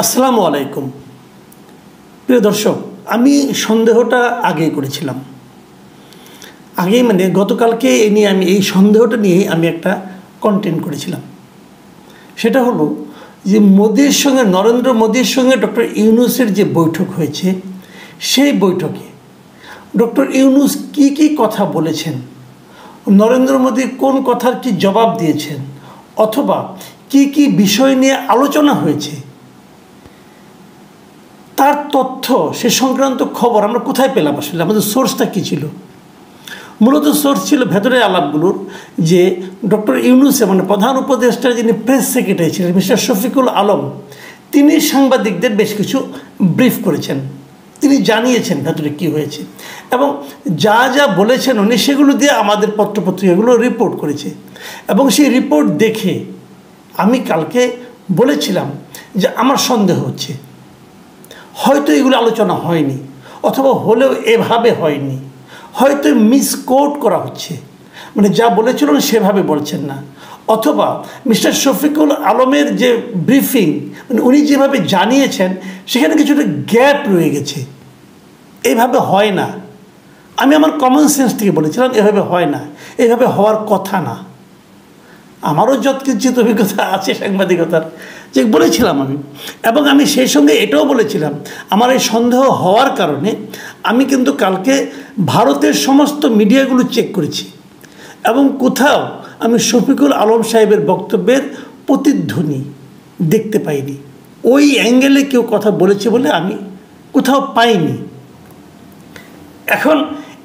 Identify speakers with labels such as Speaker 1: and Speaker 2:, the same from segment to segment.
Speaker 1: আসসালামু আলাইকুম প্রিয় দর্শক, আমি সন্দেহটা আগেই করেছিলাম। আগেই মানে গতকালকে এ নিয়ে এই সন্দেহটা নিয়ে আমি একটা কন্টেন্ট করেছিলাম। সেটা হলো যে নরেন্দ্র মোদির সঙ্গে ডক্টর ইউনূসের যে বৈঠক হয়েছে, সেই বৈঠকে ডক্টর ইউনূস কি কথা বলেছেন, নরেন্দ্র মোদি কোন কথার কি জবাব দিয়েছেন, অথবা কি বিষয় নিয়ে আলোচনা হয়েছে, তার তথ্য সে সংক্রান্ত খবর আমরা কোথায় পেলাম? আসলে আমাদের সোর্সটা কী ছিল? মূলত সোর্স ছিল ভেতরের আলাপগুলোর, যে ডক্টর ইউনূস মানে প্রধান উপদেষ্টার যিনি প্রেস সেক্রেটারি ছিলেন মিস্টার শফিকুল আলম, তিনি সাংবাদিকদের বেশ কিছু ব্রিফ করেছেন। তিনি জানিয়েছেন ভেতরে কী হয়েছে এবং যা বলেছেন উনি সেগুলো দিয়ে আমাদের পত্রপত্রিকাগুলো রিপোর্ট করেছে। এবং সেই রিপোর্ট দেখে আমি কালকে বলেছিলাম যে আমার সন্দেহ হচ্ছে হয়তো এগুলো আলোচনা হয়নি, অথবা হলেও এভাবে হয়নি, হয়তো মিসকোট করা হচ্ছে, মানে যা বলেছিলেন সেভাবে বলছেন না, অথবা মিস্টার শফিকুল আলমের যে ব্রিফিং মানে উনি যেভাবে জানিয়েছেন সেখানে কিছুটা গ্যাপ রয়ে গেছে, এইভাবে হয় না। আমি আমার কমন সেন্স থেকে বলেছিলাম এভাবে হয় না, এইভাবে হওয়ার কথা না। আমারও যৎকিঞ্চিত অভিজ্ঞতা আছে সাংবাদিকতার, যে বলেছিলাম আমি। এবং আমি সেই সঙ্গে এটাও বলেছিলাম আমার এই সন্দেহ হওয়ার কারণে আমি কিন্তু কালকে ভারতের সমস্ত মিডিয়াগুলো চেক করেছি এবং কোথাও আমি শফিকুল আলম সাহেবের বক্তব্যের প্রতিধ্বনি দেখতে পাইনি। ওই অ্যাঙ্গেলে কেউ কথা বলেছে বলে আমি কোথাও পাইনি। এখন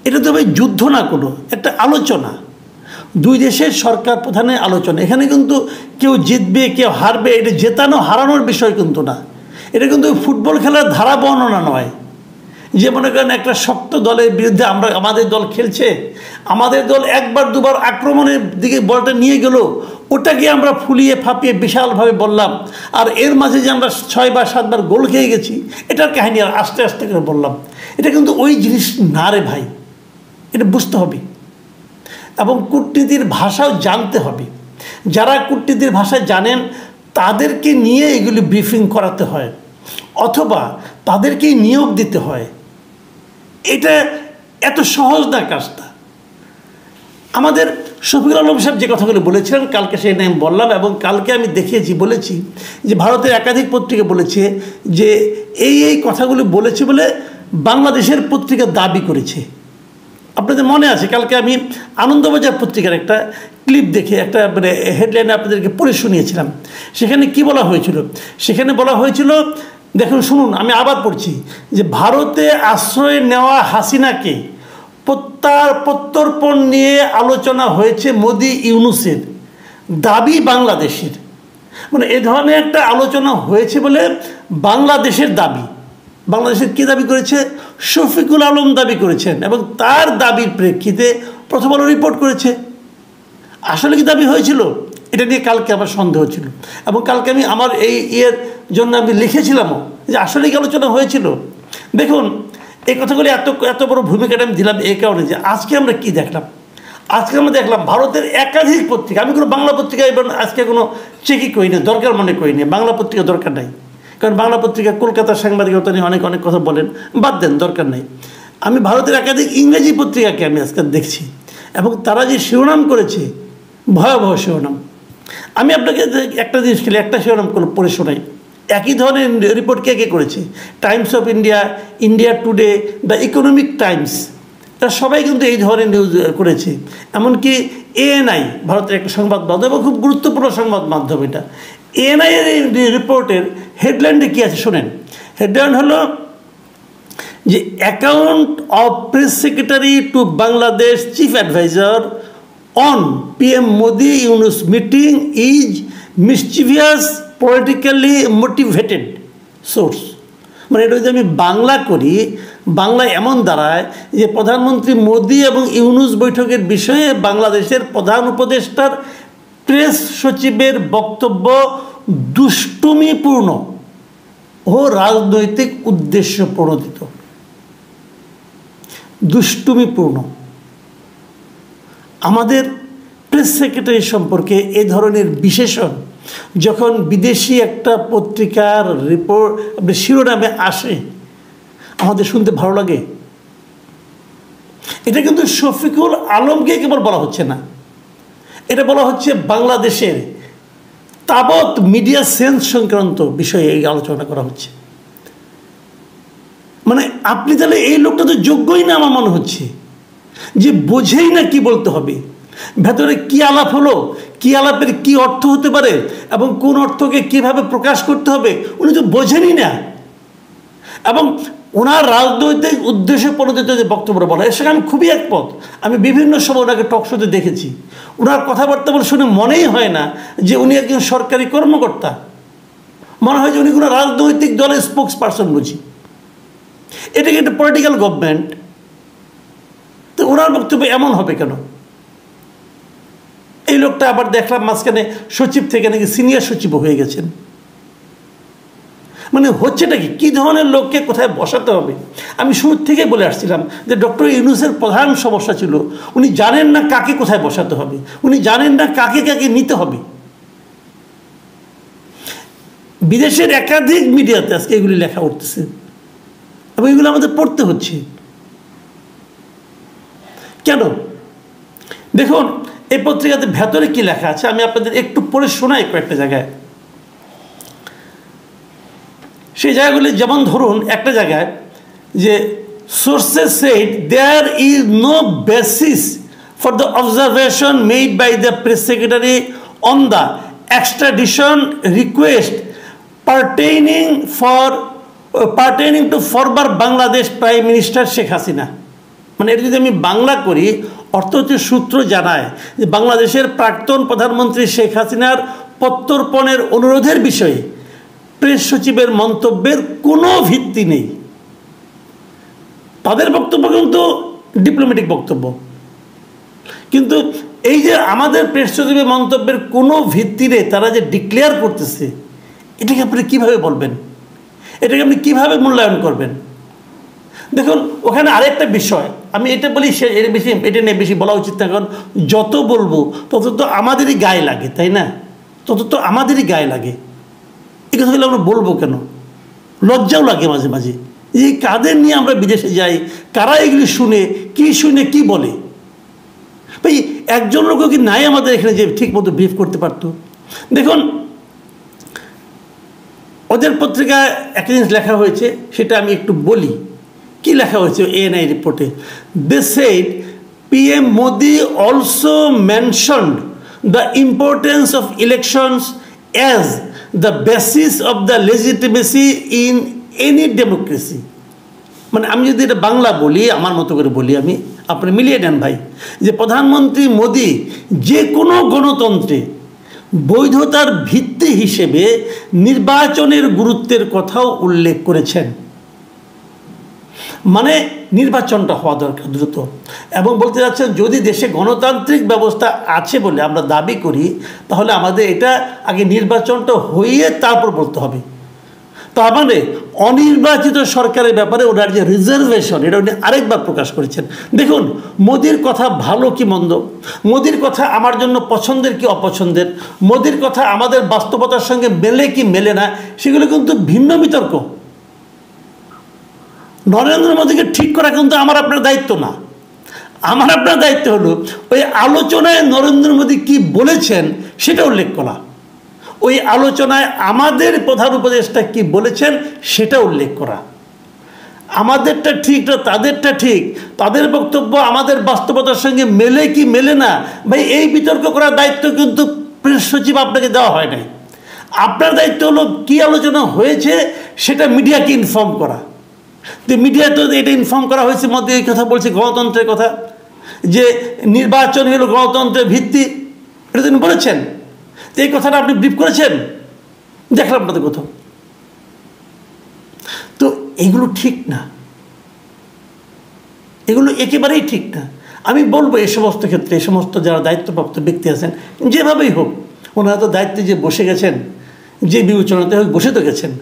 Speaker 1: এটা তো ভাই যুদ্ধ না, কোনো একটা আলোচনা, দুই দেশের সরকার প্রধানের আলোচনা। এখানে কিন্তু কেউ জিতবে কেউ হারবে, এটা জেতানো হারানোর বিষয় কিন্তু না। এটা কিন্তু ফুটবল খেলার ধারা বর্ণনা নয়, যে মনে করেন একটা শক্ত দলের বিরুদ্ধে আমাদের দল খেলছে, আমাদের দল একবার দুবার আক্রমণের দিকে বলটা নিয়ে গেল, ওটাকে আমরা ফুলিয়ে ফাঁপিয়ে বিশালভাবে বললাম, আর এর মাঝে যে আমরা 6 বা 7 বার গোল খেয়ে গেছি এটার কাহিনী আর আস্তে আস্তে করে বললাম। এটা কিন্তু ওই জিনিস না রে ভাই, এটা বুঝতে হবে এবং কূটনীতির ভাষাও জানতে হবে। যারা কূটনীতির ভাষা জানেন তাদেরকে নিয়ে এগুলি ব্রিফিং করাতে হয়, অথবা তাদেরকেই নিয়োগ দিতে হয়। এটা এত সহজ না কাজটা। আমাদের শফিকুল আলম সাহেব যে কথাগুলো বলেছিলেন কালকে সেই নিয়ে বললাম, এবং কালকে আমি দেখিয়েছি, বলেছি যে ভারতের একাধিক পত্রিকা বলেছে যে এই কথাগুলো বলেছে বলে বাংলাদেশের পত্রিকা দাবি করেছে। আপনাদের মনে আছে কালকে আমি আনন্দবাজার পত্রিকার একটা ক্লিপ দেখে একটা মানে হেডলাইনে আপনাদেরকে পড়ে শুনিয়েছিলাম। সেখানে কি বলা হয়েছিল? সেখানে বলা হয়েছিল, দেখুন শুনুন, আমি আবার পড়ছি, যে ভারতে আশ্রয় নেওয়া হাসিনাকে প্রত্যর্পণ নিয়ে আলোচনা হয়েছে মোদি ইউনূসের, দাবি বাংলাদেশের। মানে এ ধরনের একটা আলোচনা হয়েছে বলে বাংলাদেশের দাবি। বাংলাদেশের কী দাবি করেছে? শফিকুল আলম দাবি করেছেন, এবং তার দাবির প্রেক্ষিতে প্রথম আলো রিপোর্ট করেছে। আসলে কি দাবি হয়েছিল? এটা নিয়ে কালকে আমার সন্দেহ ছিল, এবং কালকে আমি আমার এই জন্য আমি লিখেছিলামও যে আসলে কি আলোচনা হয়েছিল। দেখুন, এই কথাগুলি এত বড় ভূমিকাটা আমি দিলাম এই কারণে যে আজকে আমরা কি দেখলাম। আজকে আমরা দেখলাম ভারতের একাধিক পত্রিকা, আমি কোনো বাংলা পত্রিকা এবং আজকে কোনো চেকই করি না, দরকার মনে করি না, বাংলা পত্রিকা দরকার নাই, কারণ বাংলা পত্রিকা কলকাতার সাংবাদিকতা নিয়ে অনেক কথা বলেন, বাদ দেন, দরকার নেই। আমি ভারতের একাধিক ইংরেজি পত্রিকাকে আমি আজকে দেখছি, এবং তারা যে শিরোনাম করেছে ভয়াবহ শিরোনাম। আমি আপনাকে একটা জিনিস খেলে একটা শিরোনাম পড়ে শোনাই। একই ধরনের রিপোর্ট কে করেছে? Times of India, India today, the economic Times, তারা সবাই কিন্তু এই ধরনের নিউজ করেছে। এমনকি ANI, ভারতের একটা সংবাদ মাধ্যম এবং খুব গুরুত্বপূর্ণ সংবাদ মাধ্যম এটা। ANI এর এই রিপোর্টের হেডলাইনটা কী আছে শোনেন। হেডলাইন হলো যে account of press secretary to Bangladesh chief adviser on PM Modi Yunus meeting is mischievous politically motivated source. মানে এটা যদি আমি বাংলা করি, বাংলায় এমন দাঁড়ায় যে প্রধানমন্ত্রী মোদি এবং ইউনূস বৈঠকের বিষয়ে বাংলাদেশের প্রধান উপদেষ্টার প্রেস সচিবের বক্তব্য দুষ্টুমিপূর্ণ ও রাজনৈতিক উদ্দেশ্য প্রণোদিত। দুষ্টুমিপূর্ণ। আমাদের প্রেস সেক্রেটারি সম্পর্কে এ ধরনের বিশেষণ যখন বিদেশি একটা পত্রিকার রিপোর্ট শিরোনামে আসে আমাদের শুনতে ভালো লাগে। এটা কিন্তু শফিকুল আলমকে কেবল বলা হচ্ছে না, এটা বলা হচ্ছে বাংলাদেশের তাবৎ মিডিয়া সেন্স সংক্রান্ত বিষয়ে এই আলোচনা করা হচ্ছে। মানে আপনি তাহলে এই লোকটা তো যোগ্যই না আমার মনে হচ্ছে, যে বোঝেই না কি বলতে হবে, ভেতরে কি আলাপ হলো, কি আলাপের কি অর্থ হতে পারে এবং কোন অর্থকে কিভাবে প্রকাশ করতে হবে উনি তো বোঝেনই না। এবং ওনার রাজনৈতিক উদ্দেশ্যে প্রণোদিত যে বক্তব্য বলা হয় সেখানে আমি খুবই একমত। আমি বিভিন্ন সময় ওনাকে টক শোতে দেখেছি, ওনার কথাবার্তা বলে শুনে মনেই হয় না যে উনি একজন সরকারি কর্মকর্তা, মনে হয় যে উনি কোনো রাজনৈতিক দলের স্পোক্স পারসন বুঝি। এটাকে একটা পলিটিক্যাল গভর্নমেন্ট, তো ওনার বক্তব্য এমন হবে কেন? এই লোকটা আবার দেখলাম মাঝখানে সচিব থেকে নাকি সিনিয়র সচিব হয়ে গেছেন। মানে হচ্ছেটা কি, কী ধরনের লোককে কোথায় বসাতে হবে? আমি শুরু থেকেই বলে আসছিলাম যে ডক্টর ইউনূসের প্রধান সমস্যা ছিল উনি জানেন না কাকে কোথায় বসাতে হবে, উনি জানেন না কাকে কাকে নিতে হবে। বিদেশের একাধিক মিডিয়াতে আজকে এগুলি লেখা উঠতেছে এবং এগুলো আমাদের পড়তে হচ্ছে। কেন? দেখুন এই পত্রিকাতে ভেতরে কি লেখা আছে আমি আপনাদের একটু পড়ে শোনাই কয়েকটা জায়গায়। সেই জায়গাগুলি যেমন ধরুন একটা জায়গায় যে sources said there is no basis for the observation made by the press secretary on the extradition request pertaining to former Bangladesh prime minister Sheikh Hasina. মানে এটা যদি আমি বাংলা করি অর্থ হচ্ছে সূত্র জানায় যে বাংলাদেশের প্রাক্তন প্রধানমন্ত্রী শেখ হাসিনার প্রত্যর্পণের অনুরোধের বিষয়ে প্রেস সচিবের মন্তব্যের কোনো ভিত্তি নেই। তাদের বক্তব্য কিন্তু ডিপ্লোম্যাটিক বক্তব্য, কিন্তু এই যে আমাদের প্রেস সচিবের মন্তব্যের কোনো ভিত্তি নেই তারা যে ডিক্লেয়ার করতেছে, এটাকে আপনি কীভাবে বলবেন? এটাকে আপনি কীভাবে মূল্যায়ন করবেন? দেখুন ওখানে আরেকটা বিষয় আমি এটা বলি, এটা নিয়ে বেশি বলা উচিত না, কারণ যত বলবো তত তো আমাদেরই গায়ে লাগে, তাই না? তত তো আমাদেরই গায়ে লাগে। এই কথাগুলো আমরা বলবো কেন? লজ্জাও লাগে মাঝে মাঝে যে কাদের নিয়ে আমরা বিদেশে যাই, কারা এগুলি শুনে কি বলে। ভাই একজন লোকও কি নাই আমাদের এখানে যে ঠিক মতো ব্রিফ করতে পারতো? দেখুন ওদের পত্রিকায় একটা জিনিস লেখা হয়েছে, সেটা আমি একটু বলি। কি লেখা হয়েছে ANI রিপোর্টে? They said PM Modi also mentioned the importance of elections as the basis of the legitimacy in any democracy. মানে আমি যদি এটা বাংলা বলি, আমার মতো করে বলি, আমি আপনি মিলিয়ে নেন ভাই, যে প্রধানমন্ত্রী মোদি যে কোনো গণতন্ত্রে বৈধতার ভিত্তি হিসেবে নির্বাচনের গুরুত্বের কথাও উল্লেখ করেছেন। মানে নির্বাচনটা হওয়া দরকার দ্রুত, এবং বলতে যাচ্ছেন যদি দেশে গণতান্ত্রিক ব্যবস্থা আছে বলে আমরা দাবি করি তাহলে আমাদের এটা আগে নির্বাচনটা হইয়ে তারপর বলতে হবে। তার মানে অনির্বাচিত সরকারের ব্যাপারে ওনার যে রিজার্ভেশন এটা উনি আরেকবার প্রকাশ করেছেন। দেখুন মোদির কথা ভালো কি মন্দ, মোদির কথা আমার জন্য পছন্দের কি অপছন্দের, মোদির কথা আমাদের বাস্তবতার সঙ্গে মেলে কি মেলে না, সেগুলো কিন্তু ভিন্ন বিতর্ক। নরেন্দ্র মোদীকে ঠিক করা কিন্তু আমার আপনার দায়িত্ব না। আমার আপনার দায়িত্ব হলো ওই আলোচনায় নরেন্দ্র মোদী কি বলেছেন সেটা উল্লেখ করা, ওই আলোচনায় আমাদের প্রধান উপদেষ্টা কি বলেছেন সেটা উল্লেখ করা। আমাদেরটা ঠিক না তাদেরটা ঠিক, তাদের বক্তব্য আমাদের বাস্তবতার সঙ্গে মেলে কি মেলে না, ভাই এই বিতর্ক করার দায়িত্ব কিন্তু প্রেস সচিব আপনাকে দেওয়া হয় নাই। আপনার দায়িত্ব হলো কি আলোচনা হয়েছে সেটা মিডিয়াকে ইনফর্ম করা। তো মিডিয়া তো এটা ইনফর্ম করা হয়েছে, মধ্যে এই কথা বলছে গণতন্ত্রের কথা, যে নির্বাচন হলো গণতন্ত্রের ভিত্তি, এটা তিনি বলেছেন। তো এই কথাটা আপনি ব্রিফ করেছেন, দেখলাম আপনাদের কোথাও। তো এগুলো ঠিক না, এগুলো একেবারেই ঠিক না। আমি বলবো এই সমস্ত ক্ষেত্রে এই সমস্ত যারা দায়িত্বপ্রাপ্ত ব্যক্তি আছেন যেভাবেই হোক, ওনারা তো দায়িত্বে যে বসে গেছেন, যে বিবেচনাতে হোক বসে তো গেছেন,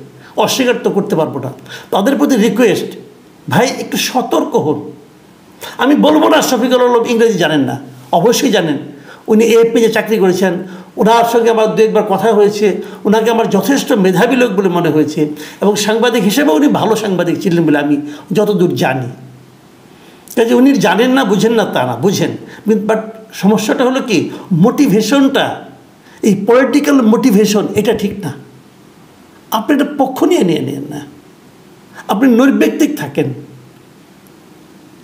Speaker 1: অস্বীকার তো করতে পারবো না। তাদের প্রতি রিকোয়েস্ট, ভাই একটু সতর্ক হন। আমি বলবো না শফিকুল আলম ইংরেজি জানেন না, অবশ্যই জানেন। উনি AFP-তে চাকরি করেছেন, ওনার সঙ্গে আমার দু একবার কথা হয়েছে, ওনাকে আমার যথেষ্ট মেধাবী লোক বলে মনে হয়েছে এবং সাংবাদিক হিসেবে উনি ভালো সাংবাদিক ছিলেন বলে আমি যতদূর জানি। কাজে উনি জানেন না, বুঝেন না তা না, বুঝেন। বাট সমস্যাটা হলো কি, মোটিভেশনটা, এই পলিটিক্যাল মোটিভেশন, এটা ঠিক না। আপনি এটা পক্ষ নিয়ে নেন না, আপনি নৈর্ব্যক্তিক থাকেন।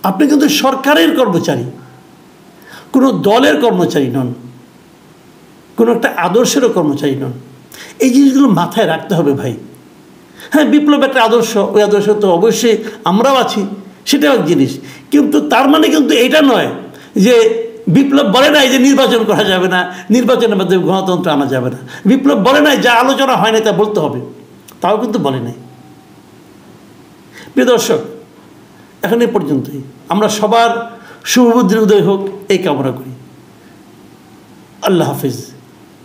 Speaker 1: আপনি কিন্তু সরকারের কর্মচারী, কোনো দলের কর্মচারী নন, কোনো একটা আদর্শেরও কর্মচারী নন। এই জিনিসগুলো মাথায় রাখতে হবে ভাই। হ্যাঁ, বিপ্লব একটা আদর্শ, ওই আদর্শ তো অবশ্যই আমরাও আছি, সেটাও এক জিনিস। কিন্তু তার মানে কিন্তু এটা নয় যে বিপ্লব বলে নাই যে নির্বাচন করা যাবে না, নির্বাচনের মাধ্যমে গণতন্ত্র আনা যাবে না। বিপ্লব বলে নাই যা আলোচনা হয় না তা বলতে হবে, তাও কিন্তু বলে নাই। প্রিয় দর্শক, এখন এই পর্যন্তই। আমরা সবার শুভবুদ্ধির উদয় হোক এই কামনা করি। আল্লাহ হাফিজ।